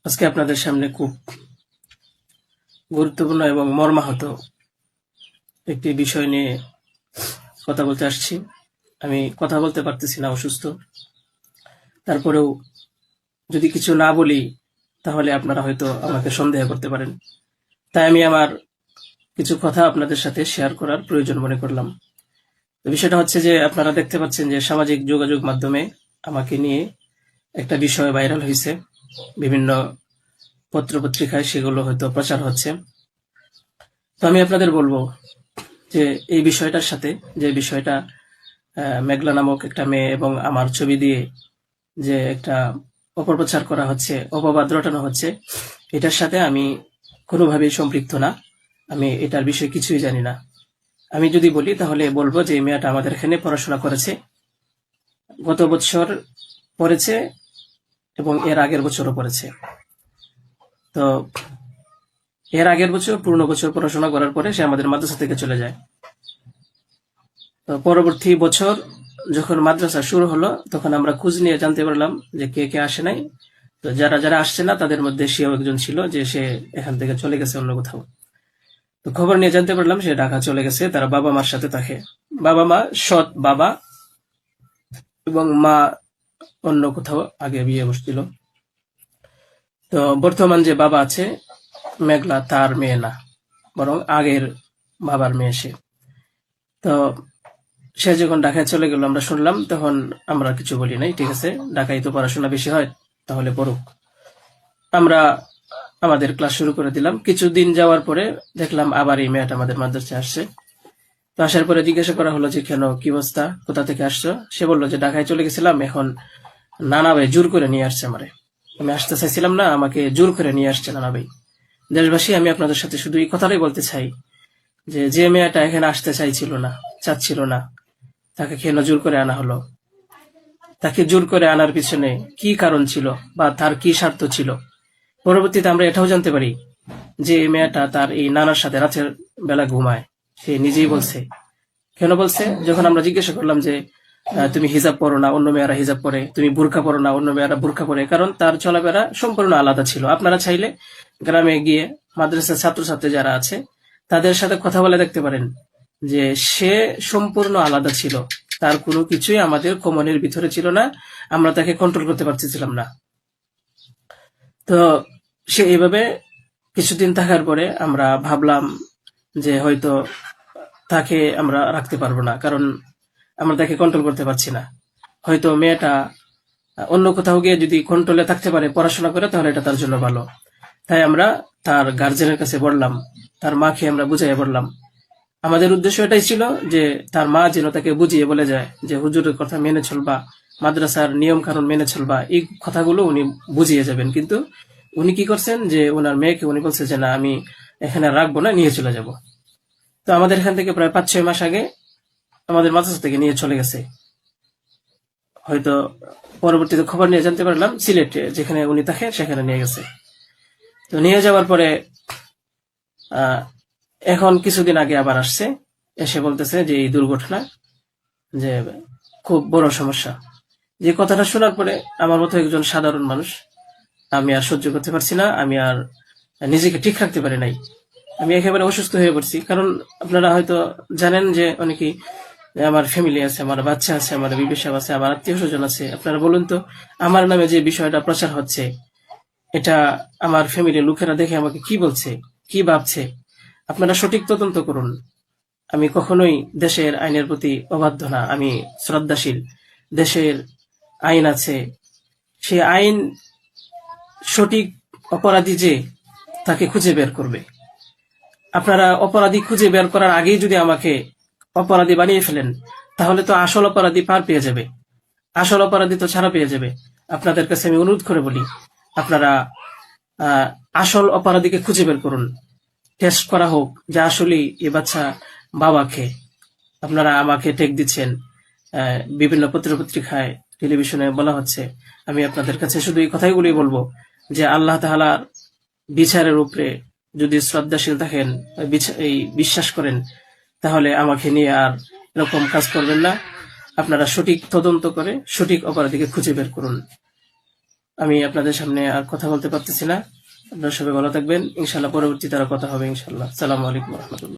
আজকে আপনাদের সামনে খুব গুরুত্বপূর্ণ এবং মর্মাহত একটি বিষয় নিয়ে কথা বলতে আসছি। আমি কথা বলতে পারতেছি না, অসুস্থ। তারপরেও যদি কিছু না বলি তাহলে আপনারা হয়তো আমাকে সন্দেহ করতে পারেন। তাই আমি আমার কিছু কথা আপনাদের সাথে শেয়ার করার প্রয়োজন মনে করলাম। তো বিষয়টা হচ্ছে যে আপনারা দেখতে পাচ্ছেন যে সামাজিক যোগাযোগ মাধ্যমে আমাকে নিয়ে একটা বিষয় ভাইরাল হয়েছে, বিভিন্ন পত্রপত্রিকায় সেগুলো হয়তো প্রচার হচ্ছে। তো আমি আপনাদের বলবো যে এই বিষয়টার সাথে, যে বিষয়টা মেঘলা নামক একটা মেয়ে এবং আমার ছবি দিয়ে যে একটা অপপ্রচার করা হচ্ছে, অপবাদ রটানো হচ্ছে, এটার সাথে আমি কোনোভাবেই সম্পৃক্ত না। আমি এটার বিষয়ে কিছুই জানি না। আমি যদি বলি তাহলে বলবো যে এই মেয়েটা আমাদের এখানে পড়াশোনা করেছে, গত বছর পড়েছে এবং এর আগের বছরও পড়েছে। তো এর আগের বছর পূর্ণ বছর পড়াশোনা করার পরে সে আমাদের মাদ্রাসা থেকে চলে যায়। তো পরবর্তী বছর যখন মাদ্রাসা শুরু হলো তখন আমরা খোঁজ নিয়ে জানতে পারলাম যে কে কে আসে নাই। তো যারা যারা আসছে না তাদের মধ্যে সেও একজন ছিল, যে সে এখান থেকে চলে গেছে অন্য কোথাও। তো খবর নিয়ে জানতে পারলাম সে ঢাকা চলে গেছে, তারা বাবা মার সাথে থাকে। বাবা মা সৎ বাবা, এবং মা অন্য কোথাও আগে বিয়ে বসছিল। তো বর্তমান যে বাবা আছে মেঘলা, তার মেয়ে না, বরং আগের বাবার মেয়ে সে। তো সে যখন ঢাকায় চলে গেল আমরা শুনলাম, তখন আমরা কিছু বলি নাই, ঠিক আছে, ঢাকায় তো পড়াশোনা বেশি হয়, তাহলে পড়ুক। আমরা আমাদের ক্লাস শুরু করে দিলাম। কিছুদিন যাওয়ার পরে দেখলাম আবার এই মেয়েটা আমাদের মাদ্রাসায় আসছে। তো আসার পরে জিজ্ঞাসা করা হলো যে কেন, কি অবস্থা, কোথা থেকে আসছো? সে বললো যে ঢাকায় চলে গেছিলাম, এখন নানা ভাই জোর করে নিয়ে আসছে আমারে। আমি আসতে চাইছিলাম না, আমাকে জোর করে নিয়ে আসছে নানা ভাই। দেশবাসী, আমি আপনাদের সাথে শুধু এই কথাটাই বলতে চাই যে যে মেয়েটা এখানে আসতে চাইছিল না, চাচ্ছিল না, তাকে কেন জোর করে আনা হলো? তাকে জোর করে আনার পিছনে কি কারণ ছিল বা তার কি স্বার্থ ছিল? পরবর্তীতে আমরা এটাও জানতে পারি যে এই মেয়েটা তার এই নানার সাথে রাতের বেলা ঘুমায়। সে নিজেই বলছে। কেন বলছে? যখন আমরা জিজ্ঞাসা করলাম যে তুমি হিজাব পরো না, অন্য মেয়েরা হিজাব পরে, তুমি বোরকা পরো না, অন্য মেয়েরা বোরকা পরে, কারণ তার চলাফেরা সম্পূর্ণ আলাদা ছিল। আপনারা চাইলে গ্রামে গিয়ে মাদ্রাসার ছাত্রছাত্রী যারা আছে তাদের সাথে কথা বলে দেখতে পারেন যে সে সম্পূর্ণ আলাদা ছিল। তার কোনো কিছুই আমাদের কমনের ভিতরে ছিল না, আমরা তাকে কন্ট্রোল করতে পারতেছিলাম না। তো সে এইভাবে কিছুদিন থাকার পরে আমরা ভাবলাম যে হয়তো তাকে আমরা রাখতে পারবো না, কারণ আমরা তাকে কন্ট্রোল করতে পারছি না। হয়তো মেয়েটা অন্য কোথাও গিয়ে যদি কন্ট্রোলে থাকতে পারে, পড়াশোনা করে, তাহলে এটা তার জন্য ভালো। তাই আমরা তার গার্জেনের কাছে বললাম, তার মাকে আমরা বুঝাইয়া বললাম। আমাদের উদ্দেশ্য এটাই ছিল যে তার মা যেন তাকে বুঝিয়ে বলে যায় যে হুজুরের কথা মেনে চলবা, মাদ্রাসার নিয়ম কানুন মেনে চলবা, এই কথাগুলো উনি বুঝিয়ে যাবেন। কিন্তু উনি কি করছেন যে ওনার মেয়েকে উনি বলছে যে না, আমি এখানে রাখবো না, নিয়ে চলে যাব। তো আমাদের এখান থেকে প্রায় 5-6 মাস আগে আমাদের মাদ্রাসা থেকে নিয়ে চলে গেছে। হয়তো পরবর্তীতে খবর নিয়ে জানতে পারলাম সিলেটে যেখানে উনি থাকে সেখানে নিয়ে গেছে। তো নিয়ে যাওয়ার পরে এখন কিছুদিন আগে আবার আসছে, এসে বলতেছে যে এই দুর্ঘটনা, যে খুব বড় সমস্যা। যে কথাটা শোনার পরে আমার মতো একজন সাধারণ মানুষ, আমি আর সহ্য করতে পারছি না, আমি আর নিজেকে ঠিক রাখতে পারি নাই। আমি একেবারে অসুস্থ হয়ে পড়ছি। কারণ আপনারা হয়তো জানেন যে অনেকেই, আমার ফ্যামিলি আছে, আমার বাচ্চা আছে, আমার বিবি সাহেব আছে, আমার আত্মীয় স্বজন আছে। আপনারা বলুন তো, আমার নামে যে বিষয়টা প্রচার হচ্ছে, এটা আমার ফ্যামিলির লোকেরা দেখে আমাকে কি বলছে, কি ভাবছে? আপনারা সঠিক তদন্ত করুন। আমি কখনোই দেশের আইনের প্রতি অবাধ্য না, আমি শ্রদ্ধাশীল। দেশের আইন আছে, সে আইন সঠিক অপরাধী যে তাকে খুঁজে বের করবে। আপনারা অপরাধী খুঁজে বের করার আগেই যদি আমাকে অপরাধী বানিয়ে ফেলেন, তাহলে তো আসল অপরাধী পার পেয়ে যাবে, আসল অপরাধী তো ছাড়া পেয়ে যাবে। আপনাদের কাছে আমি অনুরোধ করে বলি, আপনারা আসল অপরাধীকে খুঁজে বের করুন। টেস্ট করা হোক যে আসলেই এ বাচ্চা বাবাকে। আপনারা আমাকে টেক দিচ্ছেন, বিভিন্ন পত্রপত্রিকায়, টেলিভিশনে বলা হচ্ছে। আমি আপনাদের কাছে শুধু এই কথাইগুলি বলবো যে আল্লাহ তাআলার বিচারের উপরে যদি শ্রদ্ধাশীল থাকেন, এই বিশ্বাস করেন, তাহলে আমাকে নিয়ে আর এরকম কাজ করবেন না। আপনারা সঠিক তদন্ত করে সঠিক অপরাধীকে খুঁজে বের করুন। আমি আপনাদের সামনে আর কথা বলতে পারতেছি না। আপনারা সবাই ভালো থাকবেন, ইনশাল্লাহ পরবর্তীতে আরো কথা হবে ইনশাল্লাহ। আসসালামু আলাইকুম রহমতুল্লাহ।